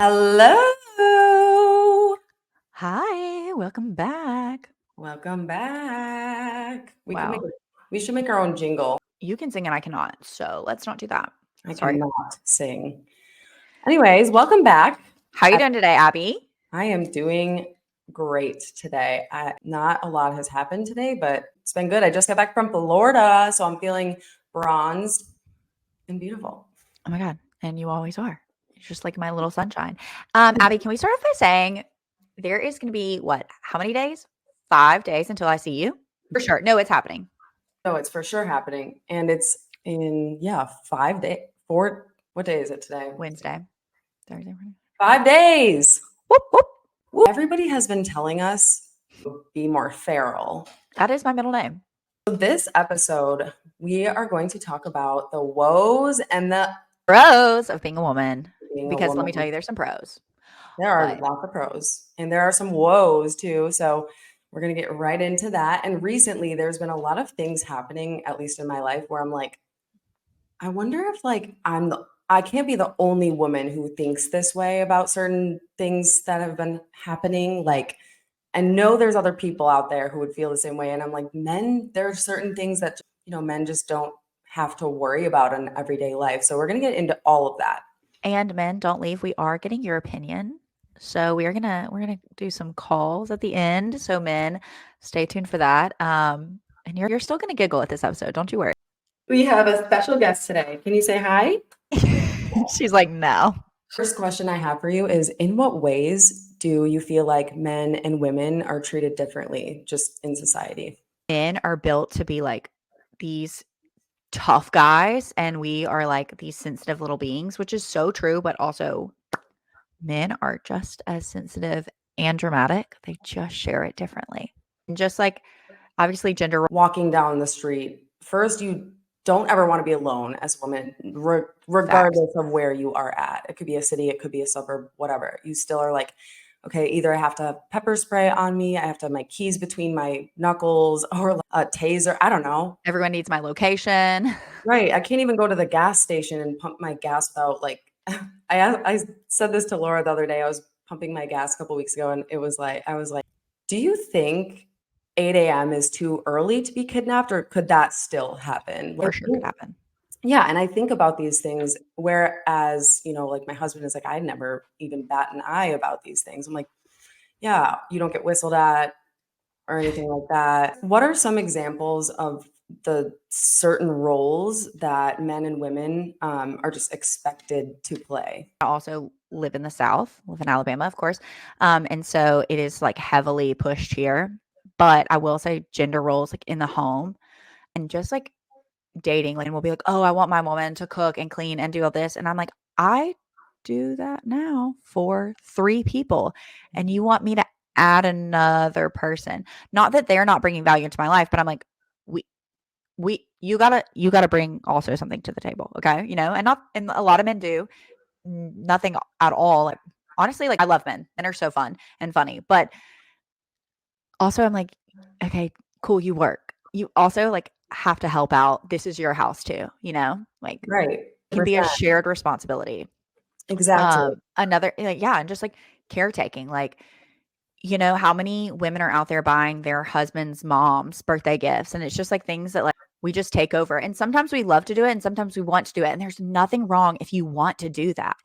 Hello. Hi, welcome back. Welcome back. Wow, We should make our own jingle. you can sing and I cannot, so let's not do that. I Sorry. cannot sing. Anyways, welcome back. How are you I, doing today, Abby? I am doing great today. Not a lot has happened today, but it's been good. I just got back from Florida, so I'm feeling bronzed and beautiful. Oh my God, and you always are. You're just like my little sunshine. Abby, can we start off by saying there is going to be what? How many days? 5 days until I see you? For sure. No, it's happening. No, it's for sure happening. And it's in, 5 days. What day is it today? Wednesday, Thursday, Friday. 5 days. Whoop, whoop. Everybody has been telling us to be more feral. That is my middle name. So this episode, we are going to talk about the woes and the Pros of being a woman. being a Because let me tell woman. you, there's some pros. There are But lots of pros and there are some woes too. So we're going to get right into that. And recently, there's been a lot of things happening, at least in my life, where I'm like, I wonder if I can't be the only woman who thinks this way about certain things that have been happening. Like, I know there's other people out there who would feel the same way. And I'm like, men, there are certain things that, men just don't have to worry about in everyday life. So we're going to get into all of that. And men, don't leave. We are getting your opinion. So we're gonna do some calls at the end. So men, stay tuned for that. And you're still gonna giggle at this episode. Don't you worry. We have a special guest today. Can you say hi? She's like, no. First question I have for you is, in what ways do you feel like men and women are treated differently just in society? Men are built to be like these tough guys, and we are like these sensitive little beings, which is so true, but also men are just as sensitive and dramatic. They just share it differently. And just like obviously gender Walking down the street, first, you don't ever want to be alone as a woman, facts. regardless of where you are at. It could be a city, it could be a suburb, whatever. You still are like, okay, either I have to have pepper spray on me, I have to have my keys between my knuckles, or like a taser. I don't know. Everyone needs my location. Right. I can't even go to the gas station and pump my gas without like I said this to Laura the other day. I was pumping my gas a couple weeks ago and it was like I was like, "Do you think 8 a.m. is too early to be kidnapped, or could that still happen?" For sure could happen. Yeah, and I think about these things, whereas, like my husband is like, "I never even bat an eye about these things." I'm like, "Yeah, you don't get whistled at or anything like that." What are some examples of the certain roles that men and women are just expected to play? I also live in the South, live in Alabama, of course. And so it is like heavily pushed here. But I will say gender roles like in the home and just like dating, like, and we'll be like, oh, I want my woman to cook and clean and do all this. And I'm like, I do that now for 3 people. And you want me to add another person. Not that they're not bringing value into my life, but I'm like, we you gotta bring also something to the table. Okay. And a lot of men do nothing at all. Like, honestly, like I love men. Men are so fun and funny. But also I'm like, okay, cool, you work. You also like have to help out. This is your house too, Like Right. can be a 100%. shared responsibility. Exactly. Another like, yeah, and just like caretaking. Like, how many women are out there buying their husband's mom's birthday gifts? And it's just like things that like we just take over. And sometimes we love to do it and sometimes we want to do it. And there's nothing wrong if you want to do that.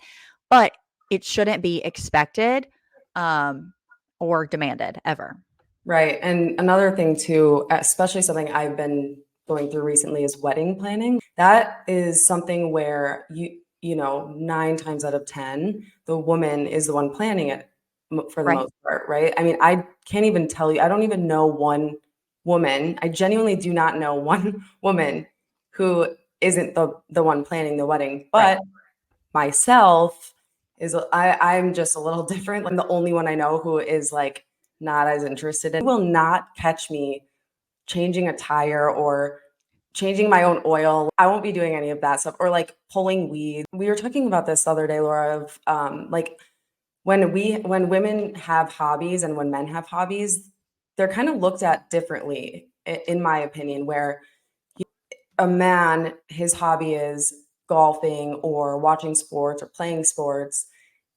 But it shouldn't be expected or demanded ever. Right. And another thing too, especially something I've been going through recently, is wedding planning. That is something where nine times out of 10, the woman is the one planning it for the Right. most part, right? I mean, I can't even tell you, I don't even know one woman. I genuinely do not know one woman who isn't the one planning the wedding. Right. But myself I'm just a little different. I'm the only one I know who is like not as interested in. You will not catch me changing a tire or changing my own oil. I won't be doing any of that stuff, or like pulling weeds. We were talking about this the other day, Laura, of like when women have hobbies and when men have hobbies, they're kind of looked at differently, in my opinion, where a man, his hobby is golfing or watching sports or playing sports.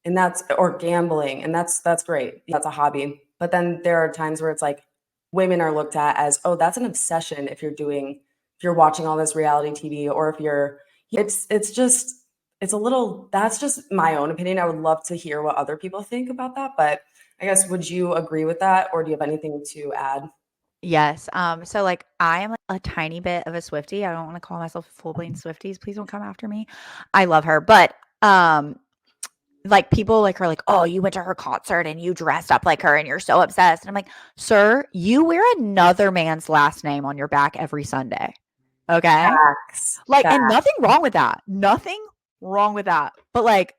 and that's or gambling, and that's great. That's a hobby. But then there are times where it's like women are looked at as, oh, that's an obsession if you're watching all this reality TV, or if you're it's just it's a little that's just my own opinion. I would love to hear what other people think about that, but I guess would you agree with that, or do you have anything to add? Yes. So like I am like a tiny bit of a Swiftie. I don't want to call myself full blown Swifties. Please don't come after me. I love her, but like people like are like, oh, you went to her concert and you dressed up like her and you're so obsessed. And I'm like, sir, you wear another man's last name on your back every Sunday. Okay. Facts. Like, and Facts. nothing wrong with that. Nothing wrong with that. But like,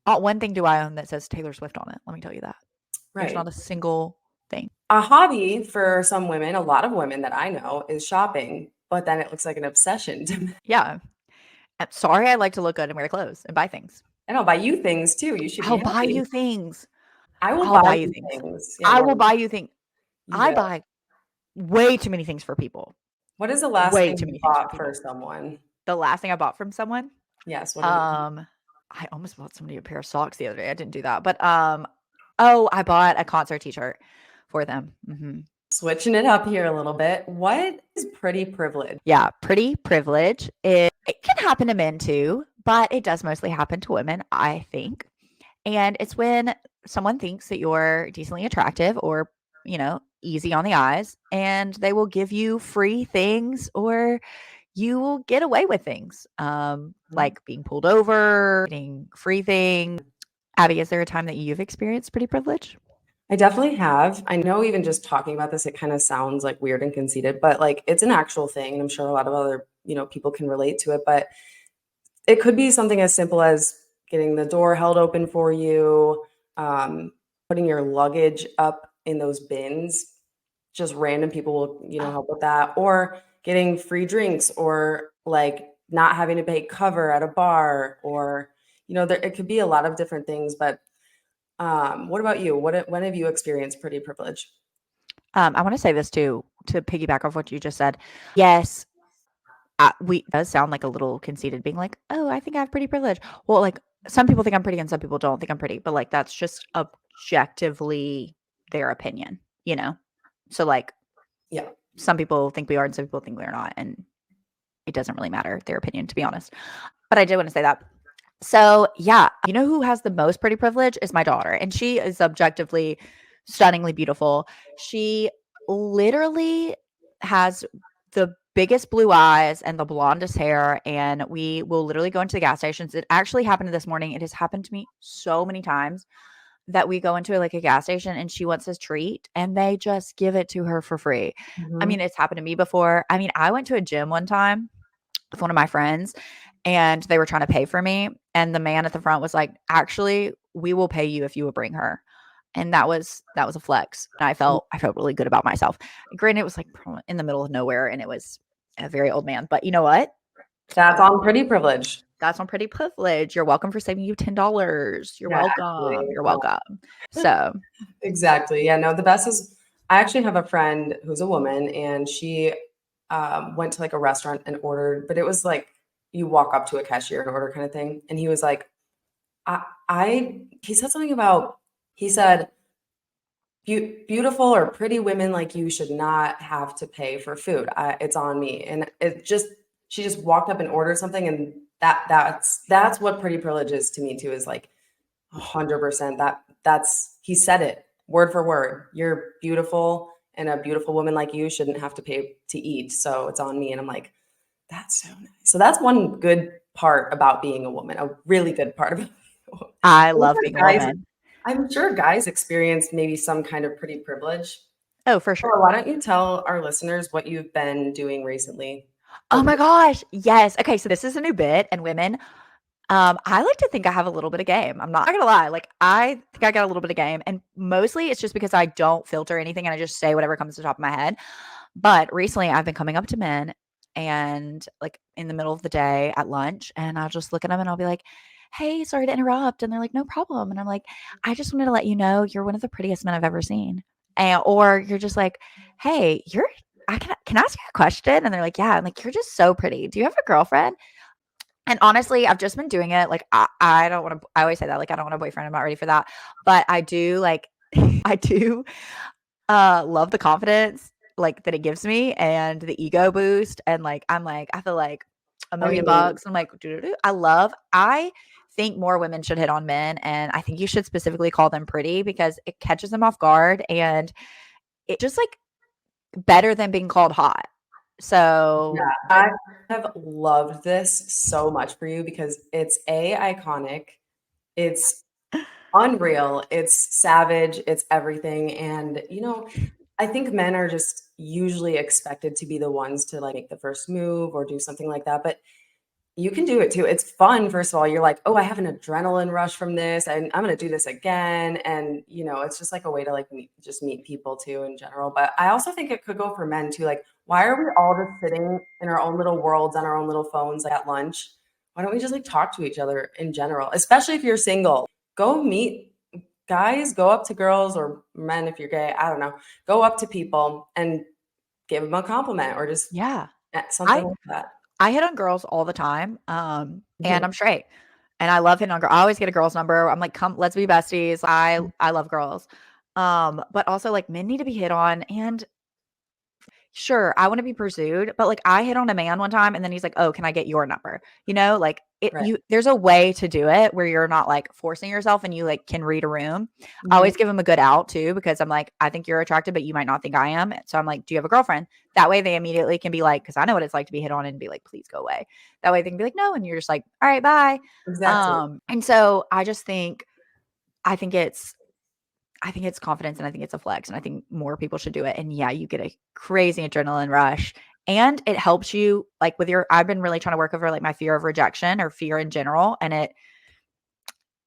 not one thing do I own that says Taylor Swift on it. Let me tell you that. There's Right. not a single thing. A hobby for some women, a lot of women that I know, is shopping, but then it looks like an obsession to me. Yeah. I'm sorry, I like to look good and wear clothes and buy things. And I'll buy you things too. You should be I'll buy happy. you things. I will I'll buy buy you you things. things. Yeah, I well, will buy you things. you I will. buy way too many things for people. What is the last Way thing too you many things for bought for people. someone? The last thing I bought from someone, Yes, what is it? I almost bought somebody a pair of socks the other day. I didn't do that, but oh, I bought a concert t-shirt for them. Switching it up here a little bit. What is pretty privilege? Yeah, pretty privilege. It can happen to men too, but it does mostly happen to women, I think. And it's when someone thinks that you're decently attractive or, easy on the eyes, and they will give you free things or you will get away with things, like being pulled over, getting free things. Abby, is there a time that you've experienced pretty privilege? I definitely have. I know even just talking about this, it kind of sounds like weird and conceited, but like it's an actual thing. And I'm sure a lot of other, people can relate to it. But it could be something as simple as getting the door held open for you, um, putting your luggage up in those bins. Just random people will, help with that, or getting free drinks, or like not having to pay cover at a bar, or it could be a lot of different things. But what about you? When have you experienced pretty privilege? I want to say this too, to piggyback off what you just said. Yes, it does sound like a little conceited, being like, "Oh, I think I have pretty privilege." Well, like some people think I'm pretty, and some people don't think I'm pretty, but like that's just objectively their opinion, you know. So like, Yeah. some people think we are, and some people think we're not, and it doesn't really matter their opinion, to be honest. But I did want to say that. So yeah, you know who has the most pretty privilege is my daughter, and she is objectively stunningly beautiful. She literally has the biggest blue eyes and the blondest hair, and we will literally go into the gas stations. It actually happened this morning. It has happened to me so many times that we go into like a gas station and she wants this treat and they just give it to her for free. I Mhm. mean, it's happened to me before. I mean, I went to a gym one time with one of my friends and they were trying to pay for me. And the man at the front was like, actually, we will pay you if you will bring her. And that was a flex. And I felt really good about myself. Granted, it was like in the middle of nowhere and it was a very old man. But you know what? That's on pretty privilege. That's on pretty privilege. You're welcome for saving you $10. You're Yeah, welcome. actually, You're welcome. So exactly. Yeah, no, the best is I actually have a friend who's a woman, and she went to like a restaurant and ordered, but it was like you walk up to a cashier and order kind of thing. And he was like, he said something about, he said, beautiful or pretty women like you should not have to pay for food. It's on me. And she just walked up and ordered something. And that's what pretty privilege is to me too, is like 100%. He said it word for word. You're beautiful, and a beautiful woman like you shouldn't have to pay to eat. So it's on me. And I'm like, that's so nice. So that's one good part about being a woman, a really good part about being a woman. I I'm love sure being a guys, woman. I'm sure guys experience maybe some kind of pretty privilege. Oh, for sure. Or why don't you tell our listeners what you've been doing recently? Oh Or my gosh. Yes. Okay. So this is a new bit. And women, I like to think I have a little bit of game. I'm not gonna lie. Like I think I got a little bit of game. And mostly it's just because I don't filter anything and I just say whatever comes to the top of my head. But recently I've been coming up to men and like in the middle of the day at lunch, and I'll just look at them and I'll be like, "Hey, sorry to interrupt." And they're like, "No problem." And I'm like, "I just wanted to let you know you're one of the prettiest men I've ever seen." And or you're just like, "Hey, can I ask you a question?" And they're like, "Yeah." I'm like, "You're just so pretty. Do you have a girlfriend?" And honestly, I've just been doing it. Like, I don't want to, I always say that, like, I don't want a boyfriend. I'm not ready for that. But I do, like, I do love the confidence, like, that it gives me and the ego boost. And like, I'm like, I feel like a I million mean, bucks. I'm like, doo-doo-doo. I think more women should hit on men. And I think you should specifically call them pretty because it catches them off guard and it just like better than being called hot. yeah, So, I have loved this so much for you because it's iconic, it's unreal, it's savage, it's everything. And I think men are just usually expected to be the ones to like make the first move or do something like that. But you can do it too. It's fun. First of all, you're like, oh, I have an adrenaline rush from this, and I'm going to do this again. And it's just like a way to like meet people too in general. But I also think it could go for men too. Like, why are we all just sitting in our own little worlds on our own little phones like at lunch? Why don't we just like talk to each other in general? Especially if you're single, go meet guys, go up to girls or men if you're gay. I don't know. Go up to people and give them a compliment or just yeah. something I like that. I hit on girls all the time, and Mhm. I'm straight, and I love hitting on girls. I always get a girl's number. I'm like, "Come, let's be besties." I love girls, but also like men need to be hit on, and sure, I wanna be pursued, but, like, I hit on a man one time, and then he's like, "Oh, can I get your number?" Like, Right. there's a way to do it where you're not, like, forcing yourself and you, like, can read a room. I Mhm. always give him a good out too because I'm like, "I think you're attractive, but you might not think I am." So I'm like, "Do you have a girlfriend?" That way they immediately can be like, because I know what it's like to be hit on and be like, "Please go away." That way they can be like, "No," and you're just like, "Alright, bye." Exactly. And so I just think I think it's I think it's confidence and I think it's a flex and I think more people should do it. And yeah, you get a crazy adrenaline rush and it helps you like with your I've been really trying to work over like my fear of rejection or fear in general and it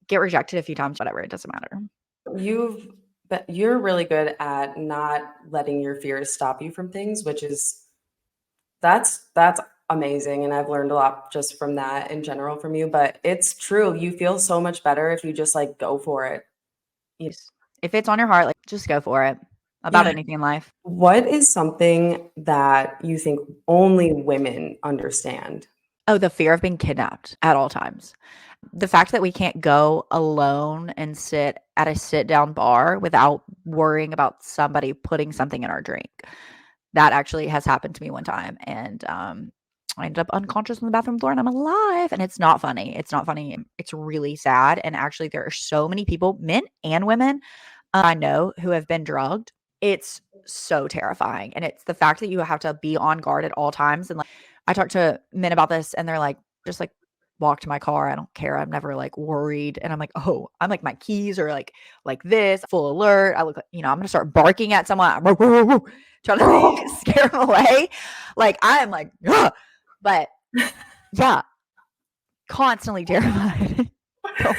get rejected a few times, whatever, it doesn't matter. You've but you're really good at not letting your fears stop you from things, which is that's amazing, and I've learned a lot just from that in general from you, but it's true. You feel so much better if you just, like, go for it. Y Just if it's on your heart, like just go for it about Yeah. anything in life. What is something that you think only women understand? Oh, the fear of being kidnapped at all times. The fact that we can't go alone and sit at a sit down bar without worrying about somebody putting something in our drink. That actually has happened to me one time, and, I ended up unconscious on the bathroom floor, and I'm alive, and it's not funny. It's not funny. It's really sad, and actually, there are so many people, men and women, I know who have been drugged. It's so terrifying, and it's the fact that you have to be on guard at all times, and, like, I talk to men about this, and they're like, "Just, like, walk to my car. I don't care. I'm never, like, worried." And I'm like, "Oh, I'm like, my keys are, like this, full alert. I look like I'm gonna start barking at someone, trying to scare them away." Like, I am like, "Ugh." But, yeah, constantly terrified. Go on.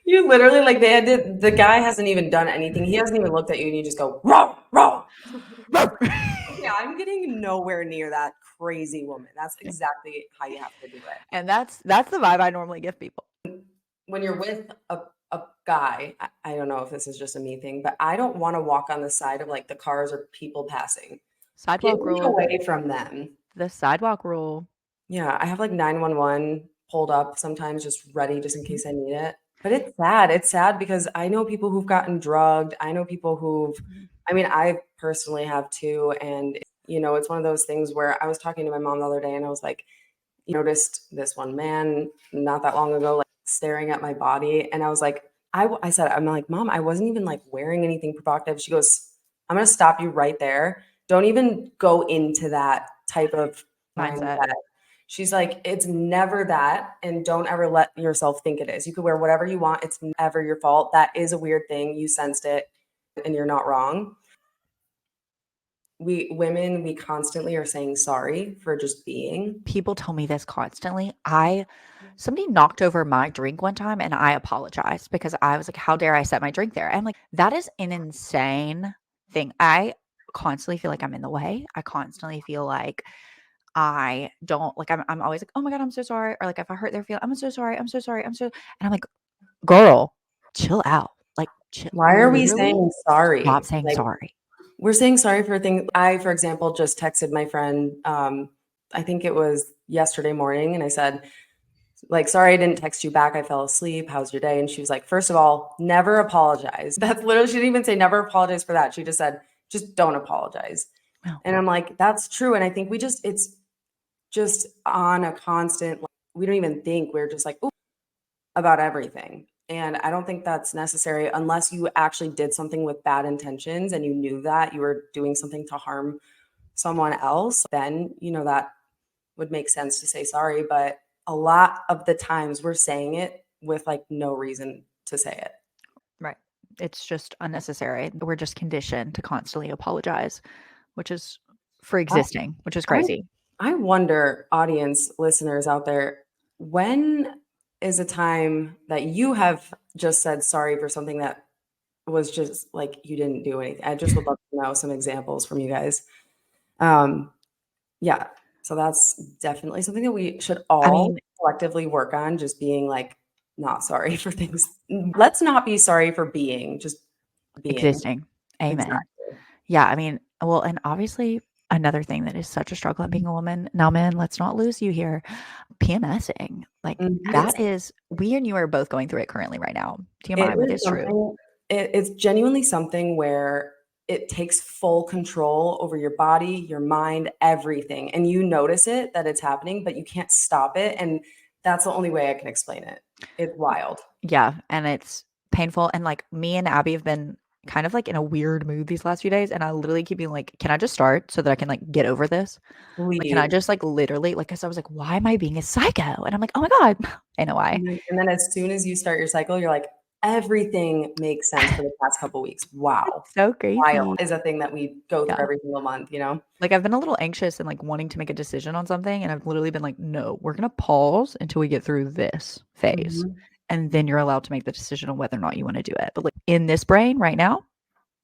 You literally like, the guy hasn't even done anything. He hasn't even looked at you, and you just go, "Row, row." Okay, I'm getting nowhere near that crazy woman. That's exactly how you have to do it. And that's the vibe I normally give people. When you're with a guy, I don't know if this is just a me thing, but I don't wanna walk on the side of, like, the cars or people passing. Get Sidewalk me rule. away from them. The sidewalk rule. Yeah, I have, like, 911 pulled up sometimes just ready just in case I need it. But it's sad because I know people who've gotten drugged, I know people who've I mean, I personally have too, and, it's one of those things where I was talking to my mom the other day, and I was like, noticed this one man not that long ago, like, staring at my body, and I was like I said, I'm like, "Mom, I wasn't even, like, wearing anything provocative." She goes, "I'm gonna stop you right there. Don't even go into that type of Mindset. mindset." She's like, "It's never that, and don't ever let yourself think it is. You could wear whatever you want. It's never your fault. That is a weird thing. You sensed it, and you're not wrong." We women, we constantly are saying sorry for just being. People tell me this constantly. I Somebody knocked over my drink one time and I apologized because I was like, "How dare I set my drink there?" I'm like, that is an insane thing. I constantly feel like I'm in the way. I constantly feel like I don't like I'm always like, "Oh my god, I'm so sorry." Or like if I hurt their feelings, "I'm so sorry. I'm so sorry. I'm so." And I'm like, "Girl, chill out. Like Why are we literally saying sorry? stop saying Like, sorry." we're saying sorry for things. I, for example, just texted my friend, I think it was yesterday morning, and I said, Like, sorry, I didn't text you back. I fell asleep. How's your day? And she was like, first of all, never apologize. That's literally, she didn't even say never apologize for that. She just said, just don't apologize. Oh. And I'm like, that's true. And I think it's just on a constant, like, we don't even think, we're just like, ooh, about everything. And I don't think that's necessary unless you actually did something with bad intentions and you knew that you were doing something to harm someone else, then, that would make sense to say sorry. But a lot of the times we're saying it with like no reason to say it. Right. It's just unnecessary. We're just conditioned to constantly apologize, which is for I, existing, which is I, crazy. I wonder, audience listeners out there, when is a time that you have just said sorry for something that was just like you didn't do anything? I just would love to know some examples from you guys. Yeah. So that's definitely something that we should I all mean, collectively work on, just being like not sorry for things. Let's not be sorry for being, just being. existing. Amen. Exactly. Yeah, I mean, well, and obviously another thing that is such a struggle at being a woman. Now, men, let's not lose you here. PMSing. Like Mhm. that is we and you are both going through it currently right now. It TMI, but is it's true. something, it's genuinely something where it takes full control over your body, your mind, everything. And you notice it that it's happening, but you can't stop it. And that's the only way I can explain it. It's wild. Yeah, and it's painful. And like me and Abby have been kind of like in a weird mood these last few days. And I literally keep being like, can I just start so that I can like get over this? Like, can I Please. just like literally, like, cause I was like, why am I being a psycho? And I'm like, oh my God, I know why. And then as soon as you start your cycle, you're like, everything makes sense for the past couple weeks. Wow. So Wild crazy. is a thing that we go through Yeah. every single month? Like I've been a little anxious and like wanting to make a decision on something. And I've literally been like, no, we're going to pause until we get through this phase. Mhm. And then you're allowed to make the decision on whether or not you want to do it. But like in this brain right now,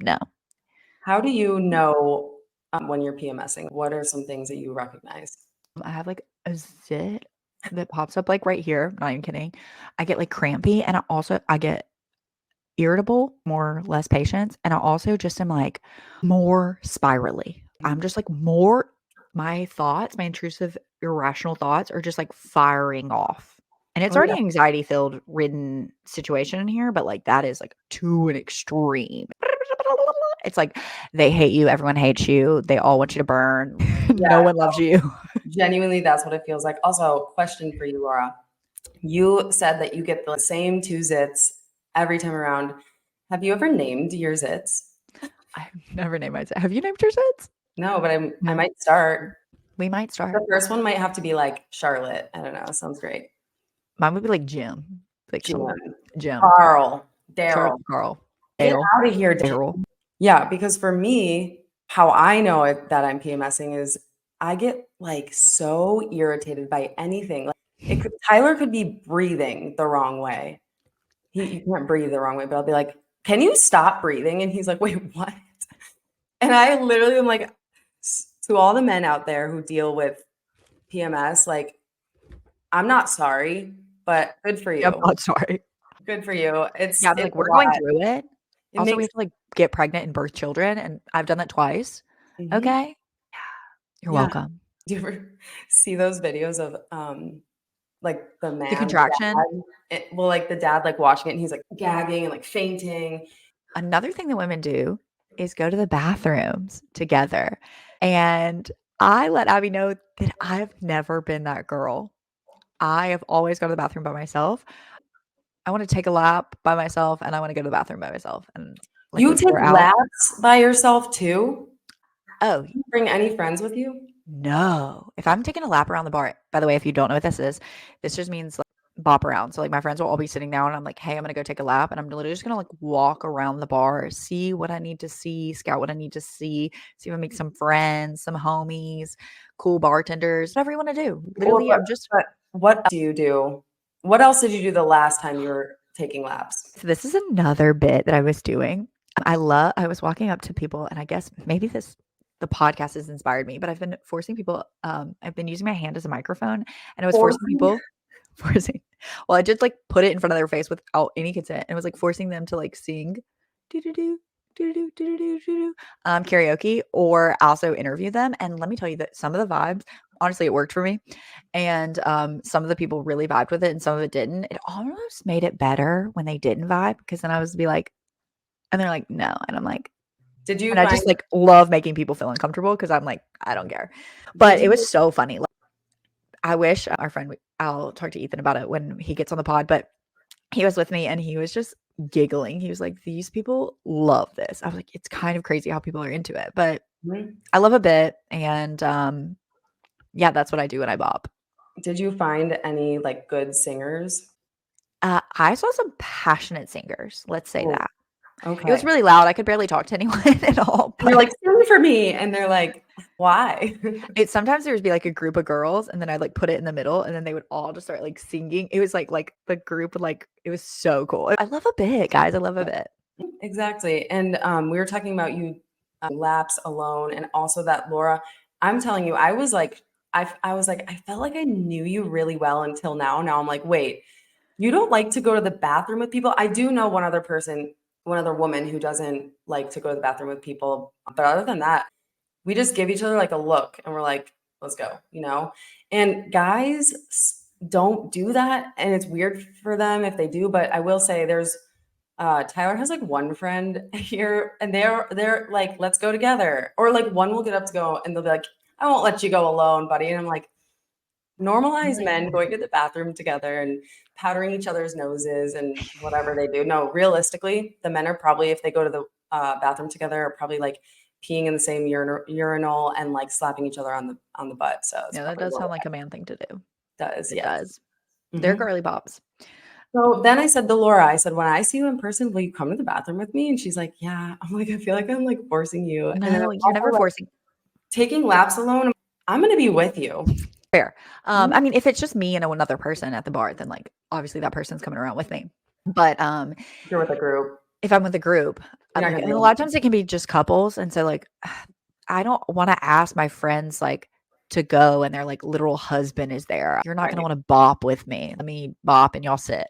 no. How do you know when you're PMSing? What are some things that you recognize? I have like a zit that pops up like right here. Not even kidding. I get like crampy and I get irritable, more less patience. And I also just am like more spirally. I'm just like more my thoughts, my intrusive, irrational thoughts are just like firing off. And it's Oh already yeah. an anxiety filled ridden situation in here, but like that is like to an extreme. It's like they hate you, everyone hates you, they all want you to burn, no Yeah. one loves you. Genuinely, that's what it feels like. Also, question for you, Laura. You said that you get the same two zits every time around. Have you ever named your zits? I've never named my have you named your sets? No, but I No. might start. We might start. The first one might have to be like Charlotte. I don't know. Sounds great. Mine would be like Jim. Like Jim, some Jim. Carl, Shout out Daryl. to Carl. Get Dale. out of here. Daryl. Yeah, because for me, how I know it that I'm PMSing is I get like so irritated by anything. Like Tyler could be breathing the wrong way. You can't breathe the wrong way, but I'll be like, "Can you stop breathing?" And he's like, "Wait, what?" And I literally am like, to all the men out there who deal with PMS, like, I'm not sorry, but good for Yep, you. I'm sorry. Good for you. It's Yeah, but it's like a we're going lot. through it. It Also, we makes have to like get pregnant and birth children, and I've done that twice. Mhm. Okay. You're Yeah. welcome. Do you ever see those videos of, like, the The man, the contraction. dad, like, the dad, like, watching it, and he's, like, gagging and, like, fainting. Another thing that women do is go to the bathrooms together. And I let Abby know that I've never been that girl. I have always gone to the bathroom by myself. I want to take a lap by myself and I want to go to the bathroom by myself. And like You when take we're out, laps by yourself too? oh, You bring any friends with you? no. If I'm taking a lap around the bar, by the way, if you don't know what this just means like bop around. So like my friends will all be sitting down and I'm like, hey, I'm gonna go take a lap. And I'm literally just gonna like walk around the bar, see what I need to see, scout what I need to see if I make some friends, some homies, cool bartenders, whatever you want to do. Or Literally, I'm just but what else do you do? What else did you do the last time you were taking laps? so this is another bit that I was doing. I was walking up to people and I guess maybe the podcast has inspired me, but I've been forcing people I've been using my hand as a microphone and I was forcing Forcing? people forcing well, I just like put it in front of their face without any consent and it was like forcing them to like sing do do do do do do do do do karaoke or also interview them. And let me tell you that some of the vibes honestly, it worked for me. And some of the people really vibed with it and some of it didn't. It almost made it better when they didn't vibe because then I was be like, and they're like, no. And I'm like, Did you and I find just like love making people feel uncomfortable because I'm like, I don't care. But did it was you so funny. Like, I wish our friend, I'll talk to Ethan about it when he gets on the pod, but he was with me and he was just giggling. He was like, these people love this. I was like, it's kind of crazy how people are into it, but Mhm. I love a bit. And yeah, that's what I do when I bop. Did you find any like good singers? I saw some passionate singers. Let's say Oh, that. It was okay. really loud. I could barely talk to anyone at all, And you're but like, "Sing for me," and they're like, "Why?" it sometimes there would be like a group of girls and then I'd like put it in the middle and then they would all just start like singing. It was like the group would like it was so cool. I love a bit, guys. I love a bit. Exactly, and, we were talking about you, laps alone and also that Laura I'm telling you, I was like I was like, I felt like I knew you really well until now. Now I'm like, "Wait, you don't like to go to the bathroom with people?" I do know one other woman who doesn't like to go to the bathroom with people, but other than that, we just give each other like a look and we're like, let's go, you know? And guys don't do that. And it's weird for them if they do. But I will say there's, Tyler has like one friend here and they're like, let's go together. Or like one will get up to go and they'll be like, I won't let you go alone, buddy. And I'm like, normalize men going to the bathroom together and powdering each other's noses and whatever they do. No, realistically, the men are probably, if they go to the bathroom together, are probably like peeing in the same urinal and like slapping each other on the butt. So it's Yeah, that probably does what sound like a man thing to do. it does. It Yes. does. They're Mhm. girly bops. So then I said to Laura, I said, when I see you in person, will you come to the bathroom with me? And she's like, yeah. I'm like, I feel like I'm like forcing you. And then I'm No, you're also never like forcing. taking laps alone. I'm going to be with you. Fair. Mhm. I mean, if it's just me and another person at the bar, then like obviously that person's coming around with me. But If you're with a group, if I'm with a group, I you're not like going to be and a lot of alone. times it can be just couples, and so, like, I don't wanna ask my friends, like, to go and their, like, literal husband is there. You're not gonna Right. wanna bop with me. Let me bop and y'all sit.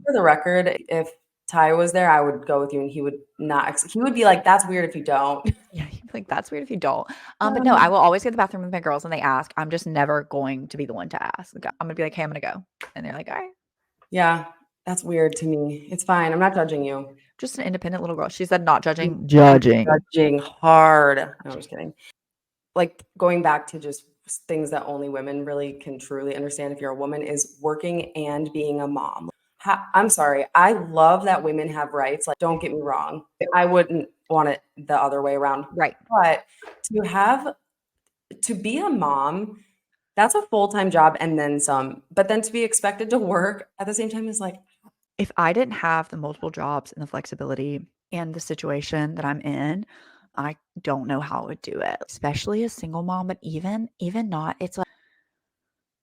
For the record, if Ty was there, I would go with you, and he would not he would be like, "That's weird if you don't." Yeah, you'd be like, "That's weird if you don't." But no, I Um, will always go to the bathroom with my girls and they ask. I'm just never going to be the one to ask. Like, I'm gonna be like, "Hey, I'm gonna go." And they're like, "Alright." yeah, that's weird to me. It's fine, I'm not judging you. Just an independent little girl. She said not judging. I'm Judging. judging hard. No, I'm just kidding. Like, going back to just things that only women really can truly understand if you're a woman is working and being a mom. I'm sorry, I love that women have rights, like, don't get me wrong. I wouldn't want it the other way around, Right. but to have to be a mom, that's a full-time job and then some, but then to be expected to work at the same time is like If I didn't have the multiple jobs and the flexibility and the situation that I'm in, I don't know how I would do it, especially a single mom, but even not, it's like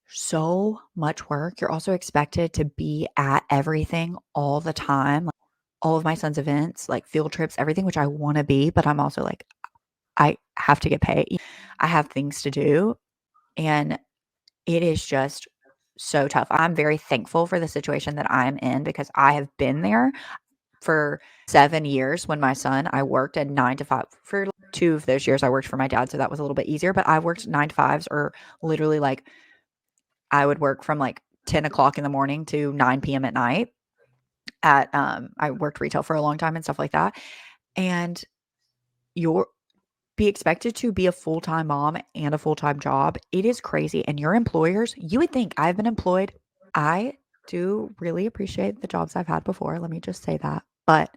so much work. You're also expected to be at everything all the time, like all of my son's events, like field trips, everything, which I want to be, but I'm also like, I have to get paid. I have things to do. And it is just so tough. I'm very thankful for the situation that I'm in because I have been there for 7 years when my son I worked at 9 to 5. For 2 of those years, I worked for my dad, so that was a little bit easier, but I worked 9 to 5s or literally, like, I would work from, like, 10 o'clock in the morning to 9 PM at night at, I worked retail for a long time and stuff like that, and you're be expected to be a full-time mom and a full-time job. It is crazy, and your employers you would think I've been employed. I do really appreciate the jobs I've had before, let me just say that, but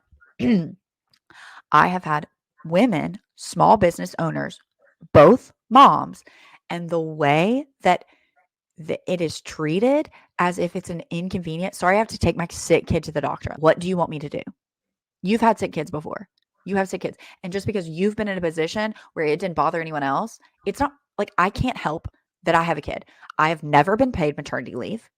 I have had women, small business owners, both moms, and the way that it is treated as if it's an inconvenience. Sorry, I have to take my sick kid to the doctor. What do you want me to do? You've had sick kids before. You have sick kids. And just because you've been in a position where it didn't bother anyone else, it's not like I can't help that I have a kid. I have never been paid maternity leave.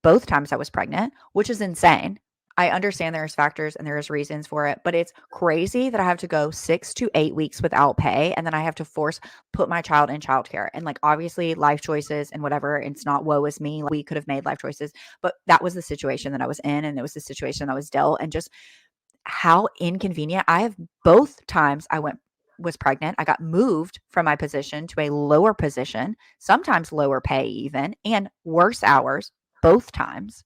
Both times I was pregnant, which is insane. I understand there's factors and there's reasons for it, but it's crazy that I have to go 6 to 8 weeks without pay and then I have to put my child in childcare. And like obviously life choices and whatever, it's not woe is me. Like, we could have made life choices, but that was the situation that I was in and it was the situation I was dealt and just how inconvenient. I have both times I went was pregnant. I got moved from my position to a lower position, sometimes lower pay even, and worse hours both times.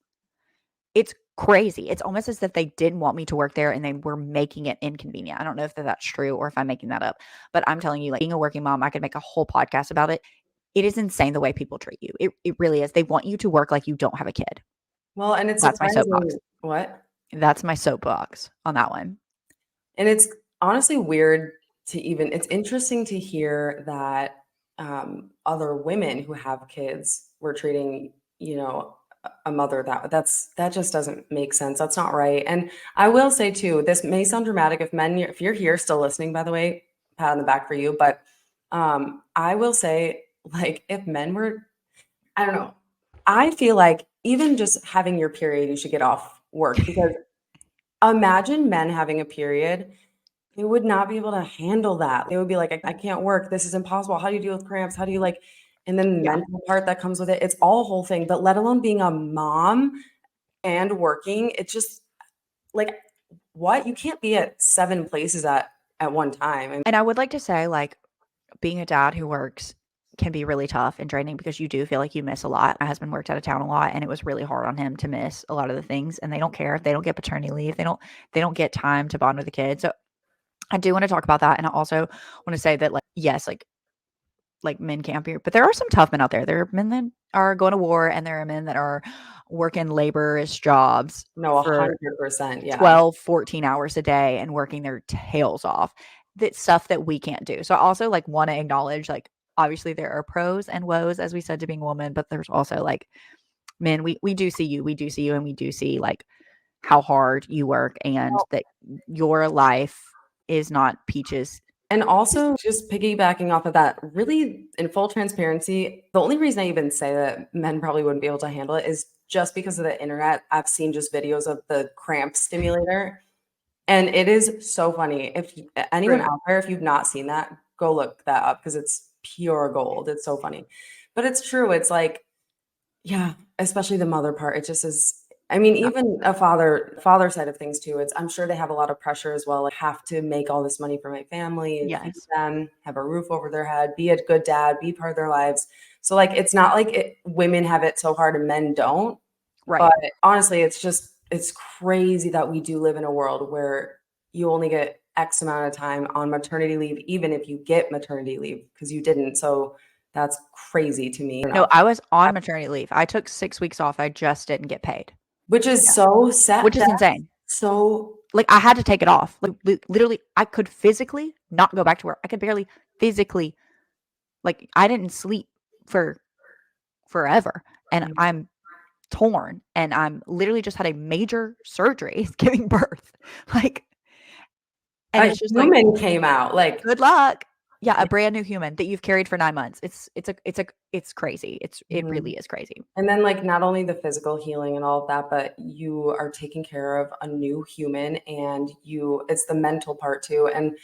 It's crazy. It's almost as if they didn't want me to work there and they were making it inconvenient. I don't know if that's true or if I'm making that up, but I'm telling you, like being a working mom, I could make a whole podcast about it. It is insane the way people treat you. It really is. They want you to work like you don't have a kid. Well, and it's That's my soapbox. surprising. What? That's my soapbox on that one. And it's honestly weird to even it's interesting to hear that, other women who have kids were treating, a mother that just doesn't make sense. That's not right. And I will say too, this may sound dramatic if you're here still listening, by the way, pat on the back for you, but, I will say, like, if men were I don't know. I feel like even just having your period, you should get off work because imagine men having a period. They would not be able to handle that. They would be like, I can't work. This is impossible. How do you deal with cramps? How do you like, and then the Yeah. mental part that comes with it. It's all a whole thing, but let alone being a mom and working, it's just like, what? You can't be at 7 places at one time. And I would like to say, like, being a dad who works can be really tough and draining because you do feel like you miss a lot. My husband worked out of town a lot and it was really hard on him to miss a lot of the things, and they don't care. They don't get paternity leave. They don't get time to bond with the kids. So I do want to talk about that. And I also want to say that, like, yes, like men can't be, but there are some tough men out there. There are men that are going to war and there are men that are working laborious jobs No, for 100%. Yeah. 12, 14 hours a day and working their tails off. That's stuff that we can't do. So I also like want to acknowledge, like, obviously there are pros and woes, as we said, to being a woman, but there's also like men, we do see you. We do see you and we do see like how hard you work and that your life is not peaches. And also, just piggybacking off of that, really, in full transparency, the only reason I even say that men probably wouldn't be able to handle it is just because of the internet. I've seen just videos of the cramp stimulator, and it is so funny. If anyone True. out there, if you've not seen that, go look that up because it's pure gold. It's so funny. But it's true. It's like, yeah, especially the mother part. It just is. I mean, Yeah. even a father side of things too. It's I'm sure they have a lot of pressure as well. Like have to make all this money for my family and feed Yes. them, have a roof over their head, be a good dad, be part of their lives. So like it's not like women have it so hard and men don't. Right. But honestly, it's crazy that we do live in a world where you only get X amount of time on maternity leave, even if you get maternity leave because you didn't. So that's crazy to me. No, I was on maternity leave. I took 6 weeks off. I just didn't get paid. Which is Yeah. so sad. Which is insane. So Like, I had to take it off. Like, literally, I could physically not go back to work. I could barely physically, like, I didn't sleep for forever. And I'm torn. And I'm literally just had a major surgery giving birth. Like, and a it's just like, human came out, like good luck. Yeah, a brand new human that you've carried for 9 months. It's crazy. It mhm. really is crazy. And then, like, not only the physical healing and all of that, but you are taking care of a new human and it's the mental part too. And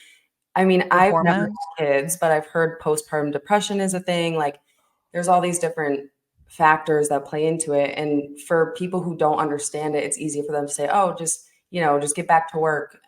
I mean, The I've never hormones. had kids, but I've heard postpartum depression is a thing. Like, there's all these different factors that play into it. And for people who don't understand it, it's easy for them to say, oh, just get back to work.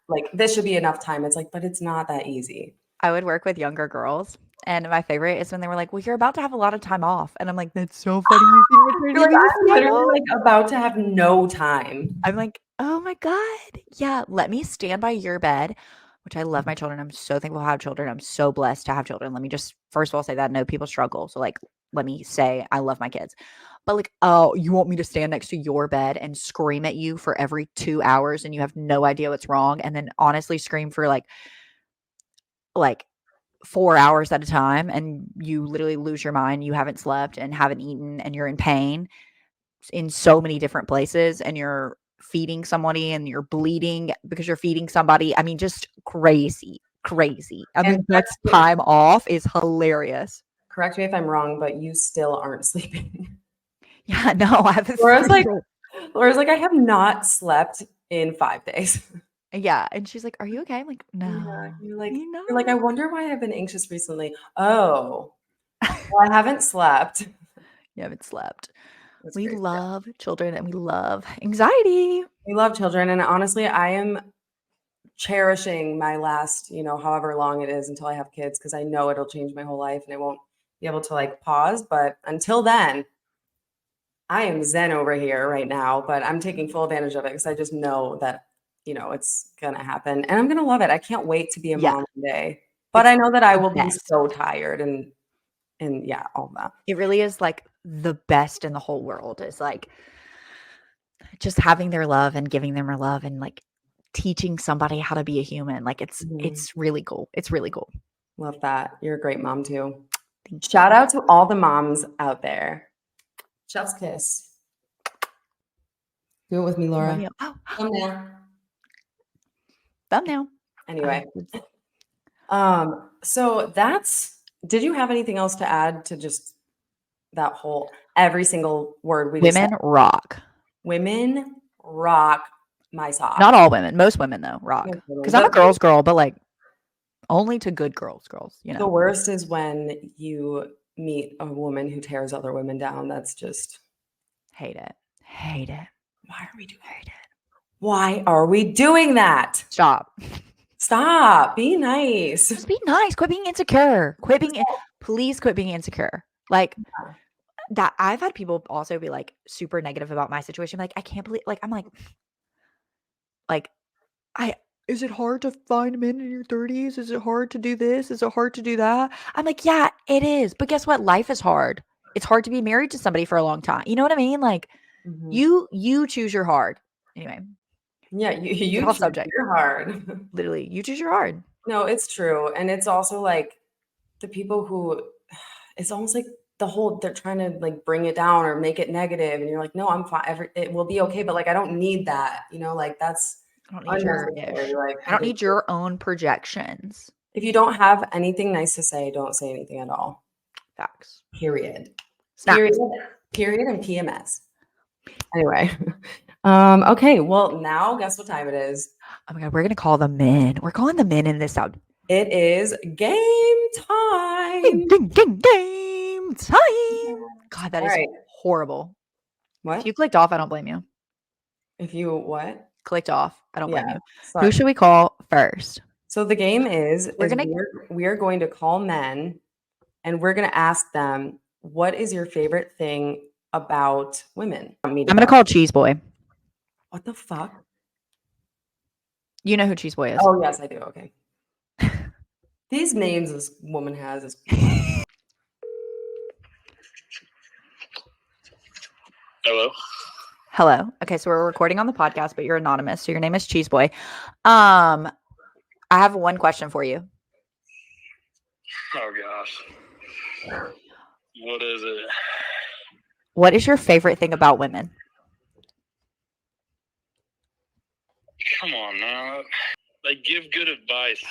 Like, this should be enough time. It's like, but it's not that easy. I would work with younger girls, and my favorite is when they were like, "Well, you're about to have a lot of time off," and I'm like, "That's so funny. You think You're maternity like, leave is I'm time literally off?" like about to have no time. I'm like, "Oh my god, yeah. Let me stand by your bed." Which I love my children. I'm so thankful to have children. I'm so blessed to have children. Let me just first of all say that no people struggle. So like, let me say I love my kids. But like, oh, you want me to stand next to your bed and scream at you for every 2 hours, and you have no idea what's wrong, and then honestly scream for like 4 hours at a time, and you literally lose your mind, you haven't slept and haven't eaten, and you're in pain in so many different places, and you're feeding somebody and you're bleeding because you're feeding somebody. I mean, just crazy, crazy. I And mean, that's time off is hilarious. correct me if I'm wrong, but you still aren't sleeping. Yeah, no, I have a Laura's like 3-year-old. Laura's like, "I have not slept in 5 days." Yeah, and she's like, "Are you okay?" I'm like, Yeah, "No, you you're like, "I know." wonder why I've been anxious recently." Oh, well, I haven't slept. You haven't slept. That's We crazy. love children and we love anxiety. We love children, and honestly, I am cherishing my last, however long it is until I have kids, because I know it'll change my whole life and I won't be able to like pause. But until then, I am zen over here right now, but I'm taking full advantage of it because I just know that, it's gonna happen and I'm gonna love it. I can't wait to be a Yeah. mom one day. But It's I know that I the will be best. so tired and yeah, all that. It really is like the best in the whole world. Is like just having their love and giving them their love and like teaching somebody how to be a human. Like Mhm. it's really cool. It's really cool. Love that. You're a great mom too. Thank Shout you. out to all the moms out there. Chef's kiss. Do it with me, Love Laura. you. Oh, Thumbnail. thumbnail. Anyway. So did you have anything else to add to just that whole every single word we just said? Women rock. Women rock my socks. Not all women. Most women though rock. Most women. Because I'm a girl's girl, but like only to good girls. The worst is when you meet a woman who tears other women down. That's just Hate it. Hate it. why are we doing it? Why are we doing that? Stop. Stop. Be nice. Just be nice. Quit being insecure. Please quit being insecure. Like that. I've had people also be like super negative about my situation. Like, I can't believe, like, I'm like, is it hard to find men in your 30s? Is it hard to do this? Is it hard to do that? I'm like, yeah, it is. But guess what? Life is hard. It's hard to be married to somebody for a long time. You know what I mean? Like, you choose your hard. Anyway. Yeah, you off choose subject. your hard. Literally, you choose your hard. No, it's true. And it's also like the people who it's almost like they're trying to like bring it down or make it negative. And you're like, no, I'm fine. It will be okay. But like, I don't need that, like that's I don't need your unnecessary. ish. Like, I don't need your own projections. if you don't have anything nice to say, don't say anything at all. Facts. Period. Snaps. Period and PMS. Anyway. Okay. Well, now guess what time it is? Oh my God, we're gonna call the men. We're calling the men in this out. It is game time. Game time. God, that is horrible. What? If you clicked off, I don't blame you. If you what? Clicked off, I don't blame you. Sorry. Who should we call first? So the game is we are going to call men and we're going to ask them, what is your favorite thing about women? I'm going to call Cheese Boy. What the fuck? You know who Cheese Boy is. Oh, yes, I do. Okay. These names this woman has is Hello. Okay, so we're recording on the podcast, but you're anonymous. So your name is Cheese Boy. I have one question for you. Oh gosh. What is it? What is your favorite thing about women? Come on now. They give good advice.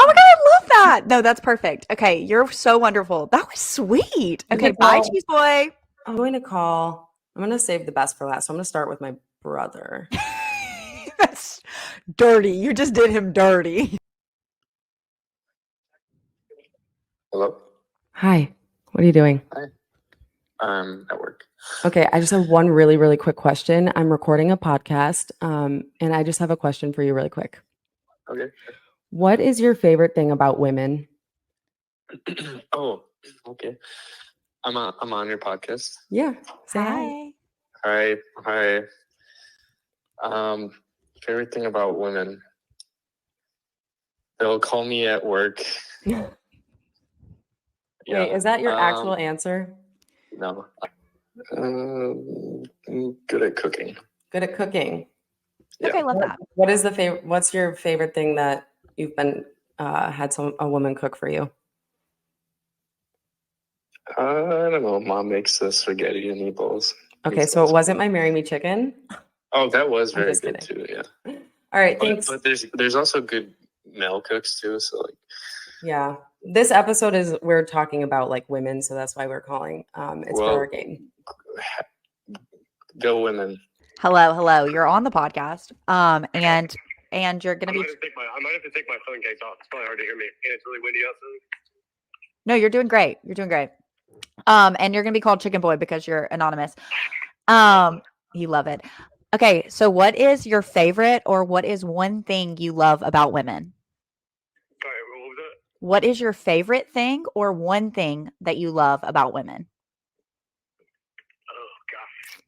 Oh my God, I love that. No, that's perfect. Okay, you're so wonderful. That was sweet. Okay, bye, Cheese Boy. I'm going to save the best for last. So I'm going to start with my brother. That's dirty. You just did him dirty. Hello? Hi. What are you doing? Hi. At work. Okay, I just have one really, really quick question. I'm recording a podcast, and I just have a question for you really quick. Okay. What is your favorite thing about women? Oh, okay. I'm on your podcast. Yeah. Say hi. Hi. Favorite thing about women. They'll call me at work. Yeah. Wait, is that your actual answer? No. Good at cooking. Good at cooking. Okay, Yeah. love that. What's your favorite thing that you've been had a woman cook for you? I don't know. Mom makes the spaghetti and meatballs. Okay, so it wasn't my Marry Me Chicken. Oh, that was I'm very just good kidding. too. Yeah. All right, thanks. But there's also good male cooks too. So like. Yeah, this episode we're talking about like women, so that's why we're calling. It's for our game. Go women. Hello. You're on the podcast. And you're gonna be. I might have to take my phone case off. It's probably hard to hear me, and it's really windy outside. No, you're doing great. And you're gonna be called Chicken Boy because you're anonymous. You love it. Okay, so what is your favorite or what is one thing you love about women? Sorry, what was that? What is your favorite thing or one thing that you love about women? Oh gosh.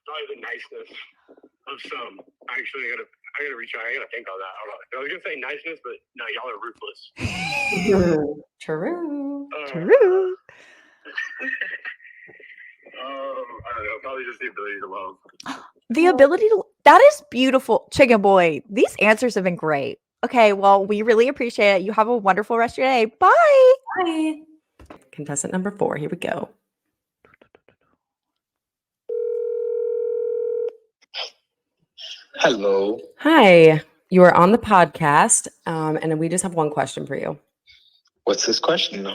Probably the niceness of some. Actually, I gotta reach out. I gotta think on that. I was gonna say niceness, but no, y'all are ruthless. True. True. I don't know. Probably just the ability to love. The ability to that is beautiful. Chicken boy, these answers have been great. Okay, well, we really appreciate it. You have a wonderful rest of your day. Bye. Bye. Contestant number 4. Here we go. Hello. Hi. You are on the podcast, and we just have one question for you. What's this question?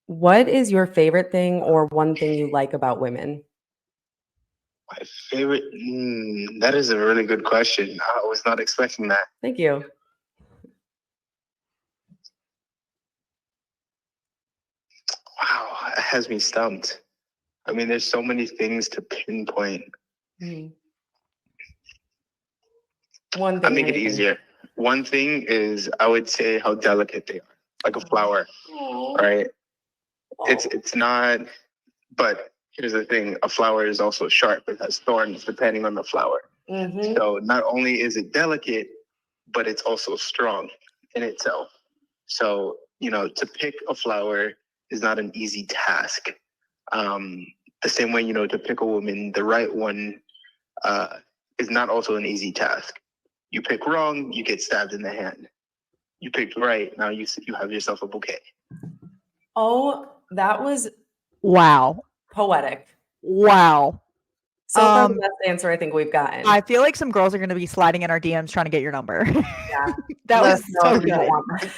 What is your favorite thing or one thing you like about women? My favorite. That is a really good question. I was not expecting that. Thank you. Wow, it has me stumped. I mean, there's so many things to pinpoint. One thing. I'll make it easier. One thing is, I would say how delicate they are, like a flower, right? It's not, but here's the thing: a flower is also sharp. It has thorns depending on the flower. Mm-hmm. So not only is it delicate, but it's also strong in itself. So, to pick a flower is not an easy task. The same way, to pick a woman, the right one, is not also an easy task. You pick wrong, you get stabbed in the hand. You picked right, now you have yourself a bouquet. Oh, that was Wow. poetic. Wow. So far, the best answer I think we've gotten. I feel like some girls are going to be sliding in our DMs trying to get your number. Yeah. That Let was us know so if you don't good. want that.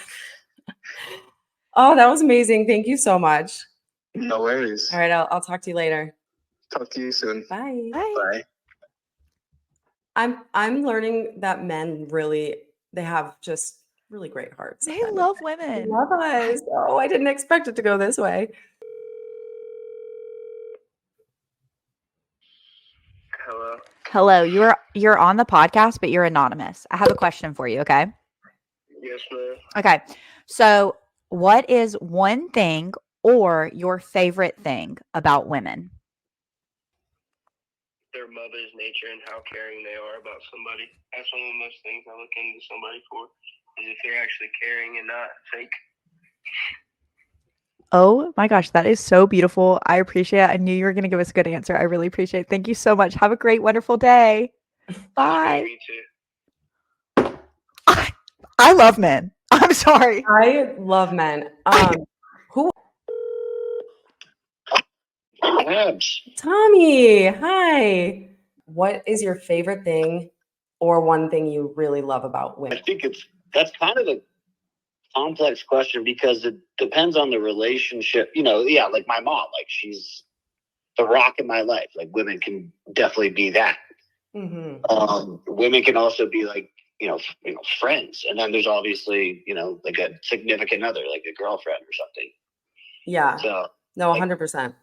Oh, that was amazing. Thank you so much. No worries. All right, I'll talk to you later. Talk to you soon. Bye. Bye. I'm learning that men really, they have just really great hearts. They love women. They love us. Oh, I didn't expect it to go this way. Hello. Hello, you're on the podcast, but you're anonymous. I have a question for you, okay? Yes, ma'am. Okay. So, what is one thing or your favorite thing about women? Their mother's nature and how caring they are about somebody. That's one of the most things I look into somebody for, is if they're actually caring and not fake. Oh my gosh, that is so beautiful. I appreciate it. I knew you were going to give us a good answer. I really appreciate it. Thank you so much. Have a great, wonderful day. Bye. Me too. I love men. I'm sorry. I love men. Who? Tommy. Hi. What is your favorite thing or one thing you really love about I women? think that's kind of a complex question because it depends on the relationship. Like my mom, like she's the rock in my life. Like women can definitely be that. Mm-hmm. Women can also be like, friends. And then there's obviously, like a significant other, like a girlfriend or something. Yeah. So No, 100%.